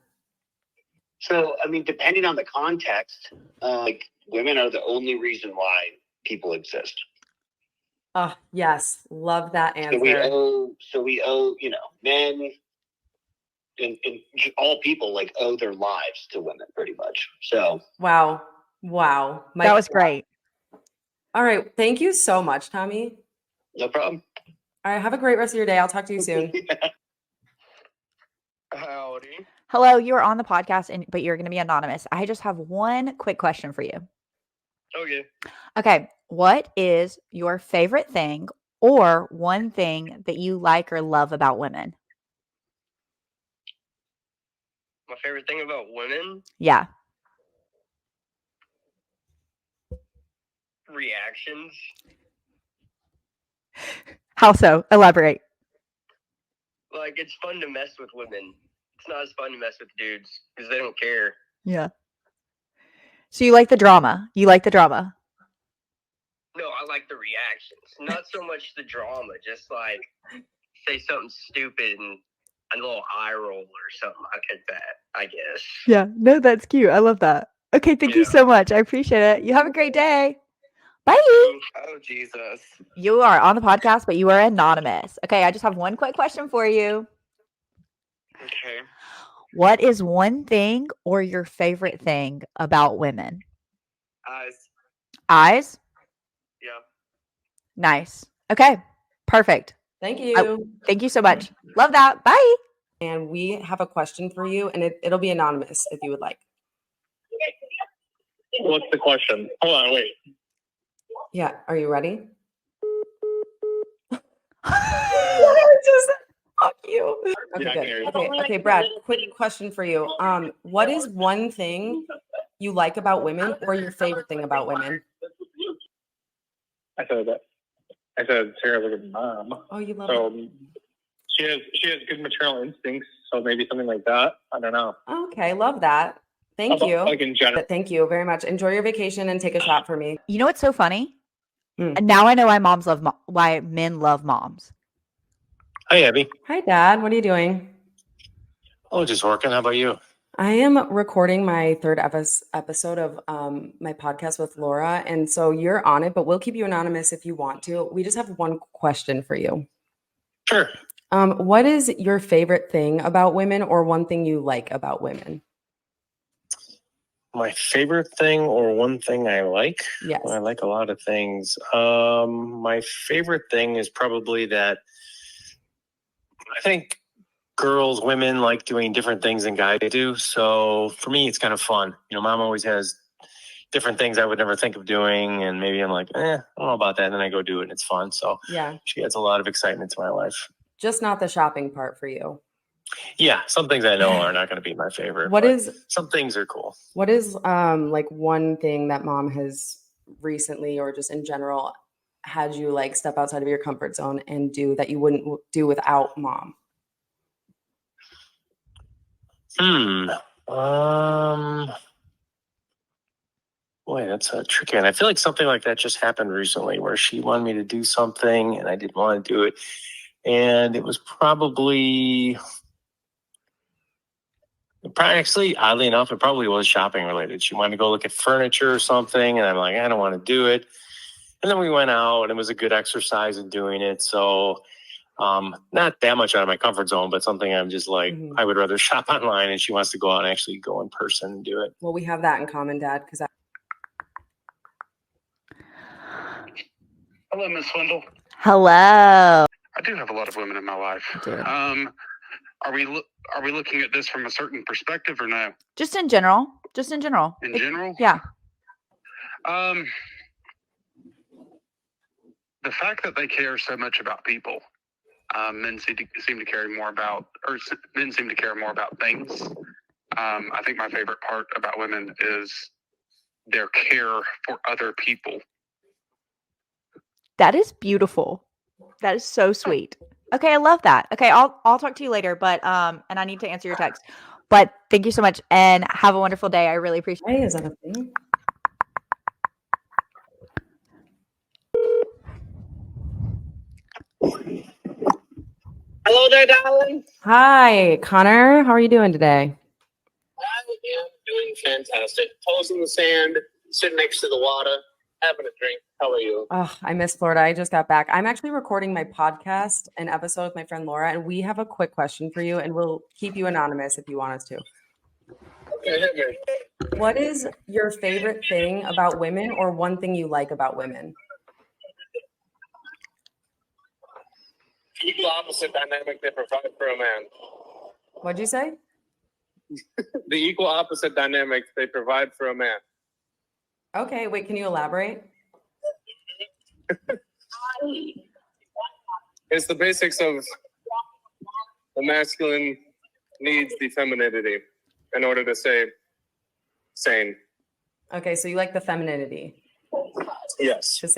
So, I mean, depending on the context, like women are the only reason why people exist. Oh, yes. Love that answer. So we owe, men and all people like owe their lives to women pretty much. So Wow. That was great. All right. Thank you so much, Tommy. No problem. All right. Have a great rest of your day. I'll talk to you soon. Howdy. Hello, you're on the podcast, but you're going to be anonymous. I just have one quick question for you. Okay. Okay. What is your favorite thing or one thing that you like or love about women? My favorite thing about women? Yeah. Reactions. How so? Elaborate. Like, it's fun to mess with women. It's not as fun to mess with dudes because they don't care. Yeah. So you like the drama. No, I like the reactions. Not so much the drama, just like say something stupid and a little eye roll or something like that, I guess. Yeah, no, that's cute. I love that. Okay, thank you Yeah. so much. I appreciate it. You have a great day. Bye. Oh, Jesus. You are on the podcast, but you are anonymous. Okay, I just have one quick question for you. Okay. What is one thing or your favorite thing about women? Eyes. Eyes? Yeah. Nice. Okay, perfect. Thank you. Thank you so much. Love that. Bye. And we have a question for you, and it'll be anonymous if you would like. What's the question? Hold on, wait. Yeah, are you ready? Fuck you. Okay, Yeah, I can hear good. you. Okay, Brad, quick question for you. What is one thing you like about women or your favorite thing about women? I said Sarah's a good mom. Oh, you love So it. she has good maternal instincts. So maybe something like that. I don't know. Okay, love that. Thank you. Like in general. Thank you very much. Enjoy your vacation and take a shot for me. You know what's so funny? Hmm. And now I know why men love moms. Hi, Abby. Hi, Dad. What are you doing? Oh, just working. How about you? I am recording my third episode of my podcast with Laura. And so you're on it, but we'll keep you anonymous if you want to. We just have one question for you. Sure. What is your favorite thing about women or one thing you like about women? My favorite thing or one thing I like? Yes. Well, I like a lot of things. My favorite thing is probably that I think women like doing different things than guys do. So for me, it's kind of fun. Mom always has different things I would never think of doing. And maybe I'm like, I don't know about that. And then I go do it and it's fun. So Yeah. she adds a lot of excitement to my life. Just not the shopping part for you. Yeah. Some things I know are not going to be my favorite. Some things are cool. What is like one thing that mom has recently or just in general had you like step outside of your comfort zone and do that you wouldn't do without mom? Boy, that's a tricky one. I feel like something like that just happened recently where she wanted me to do something and I didn't want to do it. And it was probably, actually, oddly enough, it probably was shopping related. She wanted to go look at furniture or something. And I'm like, I don't want to do it. And then we went out and it was a good exercise in doing it. So not that much out of my comfort zone, but something I'm just like, I would rather shop online, and she wants to go out and actually go in person and do it. Well, we have that in common, Dad, because Hello, Miss Swindle. Hello. I do have a lot of women in my life. Are we looking at this from a certain perspective or no? Just in general. In general? Yeah. The fact that they care so much about people, men seem to care more about things. I think my favorite part about women is their care for other people. That is beautiful. That is so sweet. Okay, I love that. Okay, I'll talk to you later, but and I need to answer your text. But thank you so much and have a wonderful day. I really appreciate it. Hey, is that a thing? Hello there, darling. Hi, Connor. How are you doing today? I am doing fantastic. Toes in the sand, sitting next to the water, having a drink. How are you? Oh, I miss Florida. I just got back. I'm actually recording my podcast, an episode with my friend Laura, and we have a quick question for you, and we'll keep you anonymous if you want us to. Okay, hit me. What is your favorite thing about women or one thing you like about women? Equal opposite dynamic they provide for a man. What'd you say? The equal opposite dynamics they provide for a man. Okay, wait, can you elaborate? It's the basics of the masculine needs the femininity in order to stay sane. Okay, so you like the femininity Yes. to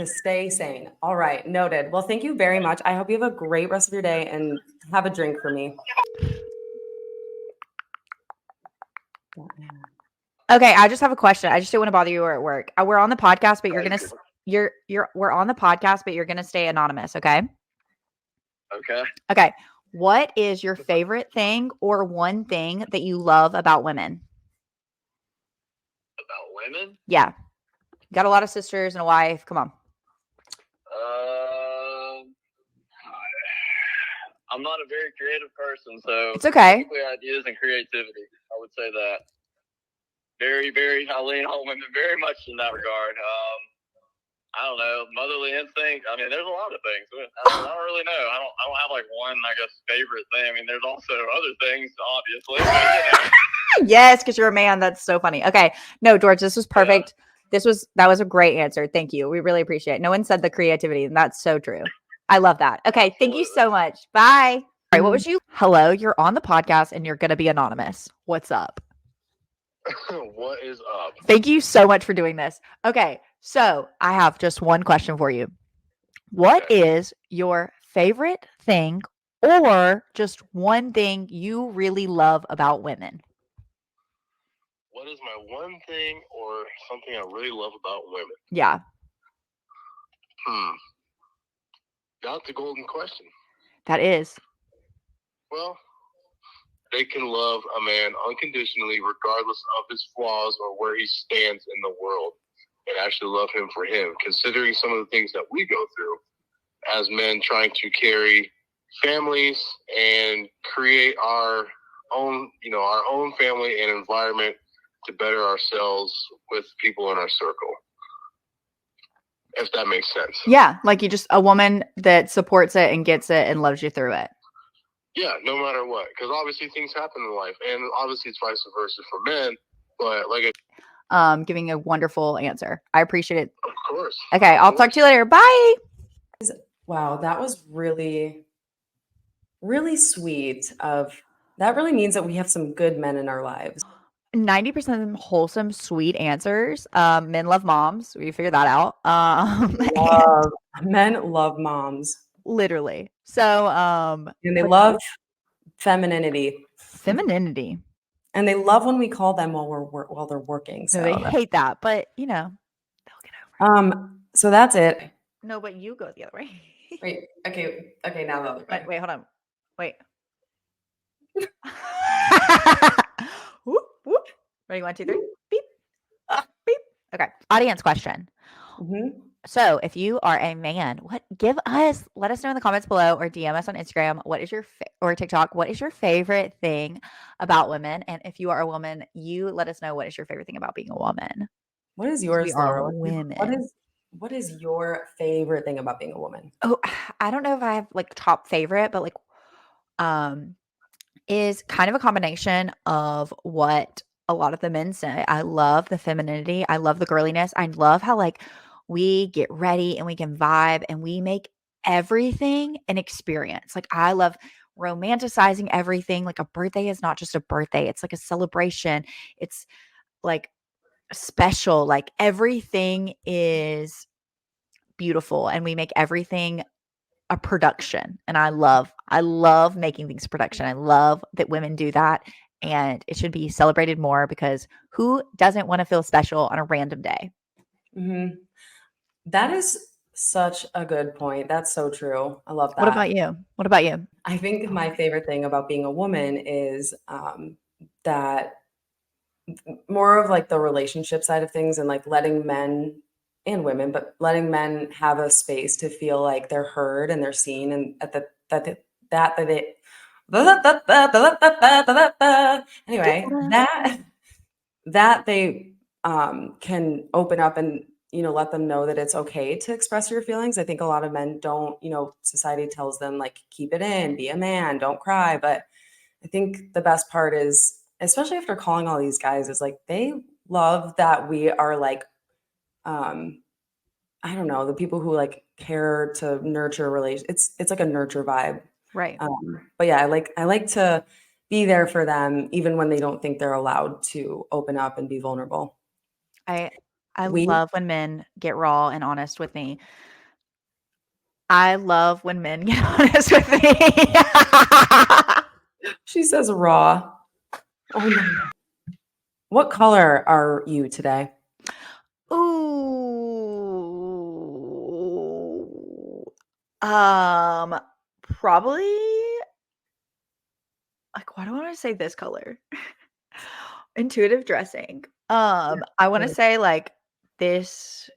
stay sane. All right, noted. Well, thank you very much. I hope you have a great rest of your day and have a drink for me. Okay, I just have a question. I just don't want to bother you or at work. We're on the podcast, but we're on the podcast, but you're gonna stay anonymous, okay? Okay. Okay. What is your favorite thing or one thing that you love about women? About women? Yeah. Got a lot of sisters and a wife. Come on. I'm not a very creative person, so It's okay. basically ideas and creativity. I would say that. Very, very, I lean on women very much in that regard. I don't know, motherly instinct. I mean, there's a lot of things. I don't really know. I don't have like one, I guess, favorite thing. I mean, there's also other things, obviously. But, Yes, because you're a man. That's so funny. Okay. No, George, this was perfect. Yeah. That was a great answer. Thank you. We really appreciate it. No one said the creativity, and that's so true. I love that. Okay. Absolutely. Thank you so much. Bye. All right. What was you? Hello, you're on the podcast and you're going to be anonymous. What's up? What is up? Thank you so much for doing this. Okay. So I have just one question for you. What is your favorite thing or just one thing you really love about women? What is my one thing or something I really love about women? Yeah. That's a golden question. That is. Well, they can love a man unconditionally, regardless of his flaws or where he stands in the world, and actually love him for him, considering some of the things that we go through as men trying to carry families and create our own family and environment to better ourselves with people in our circle. If that makes sense. Yeah, like you just a woman that supports it and gets it and loves you through it. Yeah, no matter what, because obviously things happen in life, and obviously it's vice versa for men. But like, giving a wonderful answer. I appreciate it. Of course. Okay, I'll talk to you later. Bye. Wow, that was really, really sweet. That really means that we have some good men in our lives. 90% of them wholesome, sweet answers. Men love moms. We figured that out. Men love moms. Literally. So, and they love femininity. Femininity. And they love when we call them while they're working. So no, they hate that, but they'll get over it. So that's it. No, but you go the other way. Wait. Okay. Now the other way. Wait. Hold on. Wait. Ready? 1, 2, 3. Beep. Beep. Okay. Audience question. Mm-hmm. So if you are a man, let us know in the comments below or DM us on Instagram. What is or TikTok? What is your favorite thing about women? And if you are a woman, you let us know what is your favorite thing about being a woman. What is yours, we are Laura? women. What is your favorite thing about being a woman? Oh, I don't know if I have like top favorite, but like, is kind of a combination of what a lot of the men say. I love the femininity. I love the girliness. I love how like we get ready and we can vibe and we make everything an experience. Like I love romanticizing everything. Like a birthday is not just a birthday. It's like a celebration. It's like special. Like everything is beautiful and we make everything a production. And I love making things a production. I love that women do that. And it should be celebrated more because who doesn't want to feel special on a random day? Mm-hmm. That is such a good point. That's so true. I love that. What about you? I think my favorite thing about being a woman is that more of like the relationship side of things and like letting men and women, but letting men have a space to feel like they're heard and they're seen and anyway, that they can open up and let them know that it's okay to express your feelings. I think a lot of men don't, society tells them like keep it in, be a man, don't cry, but I think the best part is, especially after calling all these guys, is like they love that we are like I don't know, the people who like care to nurture relations. It's like a nurture vibe. Right. But yeah, I like to be there for them even when they don't think they're allowed to open up and be vulnerable. I love when men get raw and honest with me. I love when men get honest with me. She says raw. Oh my God. What color are you today? Ooh. Probably like, why do I want to say this color? Intuitive dressing. I want to say like this,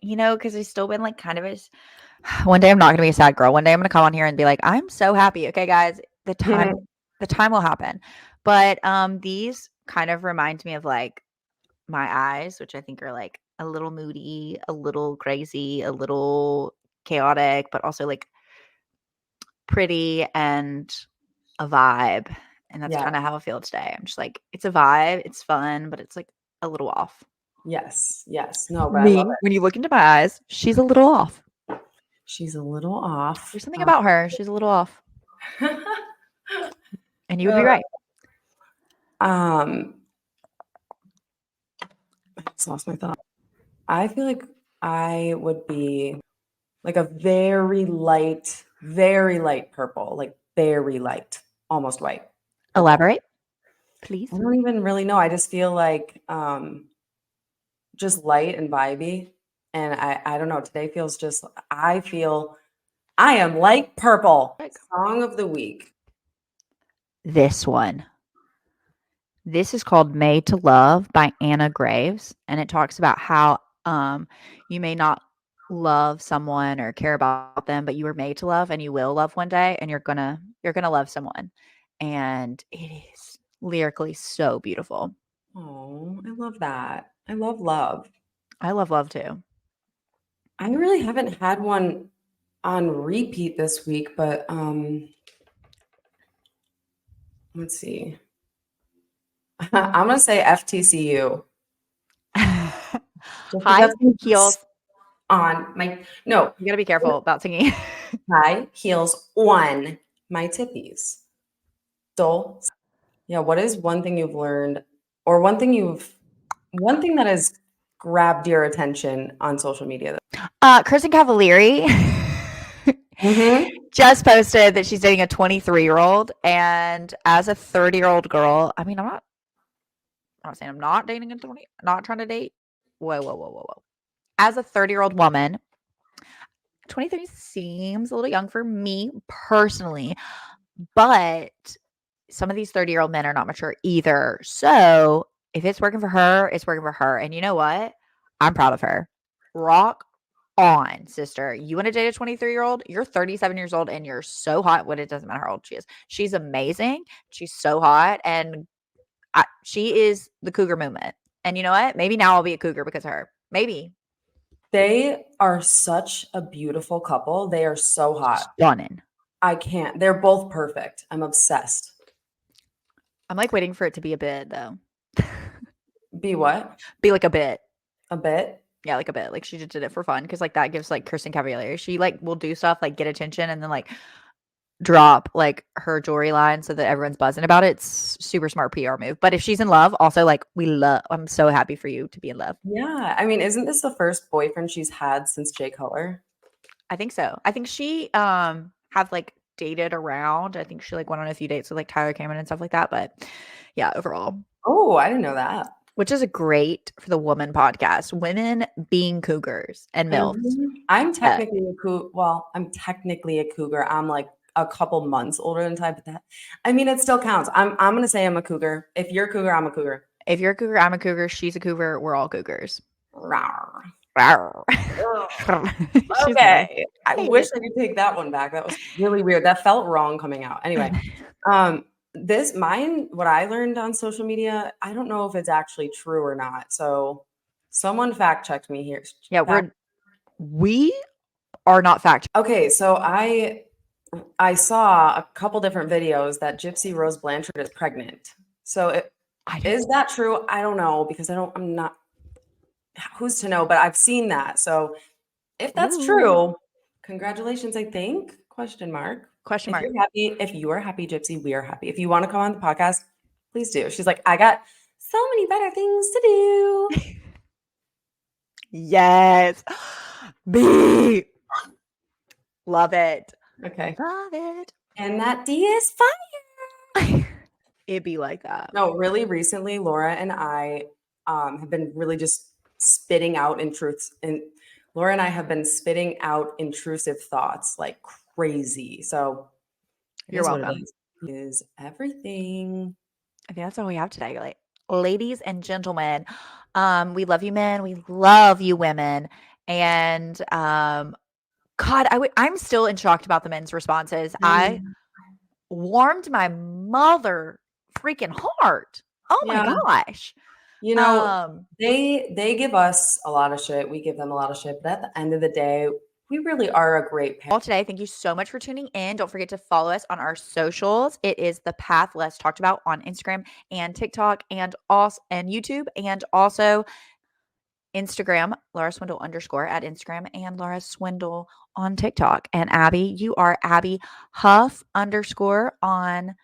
because he's still been like kind of one day I'm not gonna be a sad girl. One day I'm gonna come on here and be like, I'm so happy. Okay, guys, the time will happen. But these kind of remind me of like my eyes, which I think are like a little moody, a little crazy, a little chaotic, but also like pretty and a vibe. And that's kind of how I feel today. I'm just like, it's a vibe, it's fun, but it's like a little off. Yes. No, but I love it. When you look into my eyes, she's a little off. She's a little off. There's something about her. She's a little off. And you would be right. I just lost my thought. I feel like I would be like a very light purple, like very light, almost white. Purple. Elaborate, please. I don't even really know. I just feel like just light and vibey. And I don't know. Today feels just, I feel I am light purple. Song of the week. This one. This is called Made to Love by Anna Graves. And it talks about how you may not love someone or care about them, but you were made to love and you will love one day, and you're gonna love someone. And it is lyrically so beautiful. Oh, I love that. I love love. I love love too. I really haven't had one on repeat this week, but let's see. I'm gonna say FTCU. High heels on my no. You gotta be careful about singing. High heels on my tippies. So, yeah. What is one thing you've learned, or one thing that has grabbed your attention on social media? Kristen Cavallari just posted that she's dating a 23-year-old, and as a 30-year-old girl, I mean, I'm not saying I'm not dating a 20, not trying to date. Whoa. As a 30-year-old woman, 23 seems a little young for me personally, but some of these 30-year-old men are not mature either. So if it's working for her, it's working for her. And you know what? I'm proud of her. Rock on, sister. You want to date a 23-year-old? You're 37 years old and you're so hot. What, it doesn't matter how old she is. She's amazing. She's so hot. And she is the cougar movement. And you know what? Maybe now I'll be a cougar because of her. Maybe. They are such a beautiful couple. They are so hot. Stunning. I can't. They're both perfect. I'm obsessed. I'm like waiting for it to be a bit though. Be what? Be like a bit. A bit? Yeah, like a bit. Like she just did it for fun because like that gives like Kristen Cavallari. She like will do stuff like get attention and then like drop like her jewelry line so that everyone's buzzing about it. It's super smart PR move. But if she's in love, also like I'm so happy for you to be in love. Yeah. I mean, isn't this the first boyfriend she's had since Jay Cutler? I think so. I think she have like dated around. I think she like went on a few dates with like Tyler Cameron and stuff like that. But yeah, overall. Oh, I didn't know that. Which is a great for the woman podcast. Women being cougars and MILFs. I'm technically a cougar. Well, I'm technically a cougar. I'm like a couple months older than Ty, but that, I mean, it still counts. I'm gonna say I'm a cougar. If you're a cougar, I'm a cougar. If you're a cougar, I'm a cougar. She's a cougar. We're all cougars. Rawr. Rawr. Okay. I wish I could take that one back. That was really weird. That felt wrong coming out. Anyway, what I learned on social media, I don't know if it's actually true or not. So someone fact checked me here. Yeah, we are not fact. Okay, so I saw a couple different videos that Gypsy Rose Blanchard is pregnant. So is that true? I don't know because I'm not. Who's to know? But I've seen that. So if that's true, congratulations. I think question mark. Question mark. If you are happy, Gypsy, we are happy. If you want to come on the podcast, please do. She's like, I got so many better things to do. Yes. B. Love it. Okay. Love it. And that D is fire. It'd be like that. No, really recently, Laura and I have been really just spitting out Laura and I have been spitting out intrusive thoughts like crazy. So you're welcome. is everything. I think that's all we have today. Like, ladies and gentlemen, we love you, men. We love you, women. And God, I'm still in shock about the men's responses. I warmed my mother freaking heart. Oh my gosh. You know, they give us a lot of shit. We give them a lot of shit. But at the end of the day, we really are a great pair. All today. Thank you so much for tuning in. Don't forget to follow us on our socials. It is The Path Less Talked About on Instagram and TikTok and also and YouTube, and also Instagram, Laura Swindle _ at Instagram, and Laura Swindle on TikTok. And Abby, you are Abby Huff _ on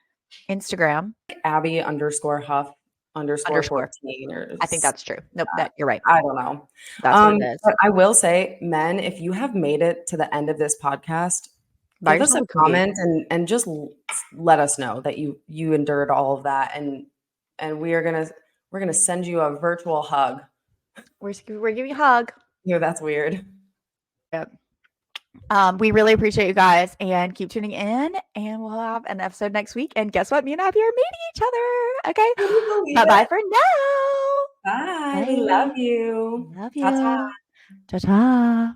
Instagram. Abby _Huff _ 14 or I think that's true. Nope, you're right. I don't know. That's what it is. But I will say, men, if you have made it to the end of this podcast, give us a comment and just let us know that you endured all of that, and we're gonna send you a virtual hug. We're giving you a hug. Yeah, that's weird. Yep. We really appreciate you guys, and keep tuning in, and we'll have an episode next week. And guess what? Me and Abby are meeting each other. Okay. Bye for now. Bye. We love you. Love you. Ta-ta. Ta-ta.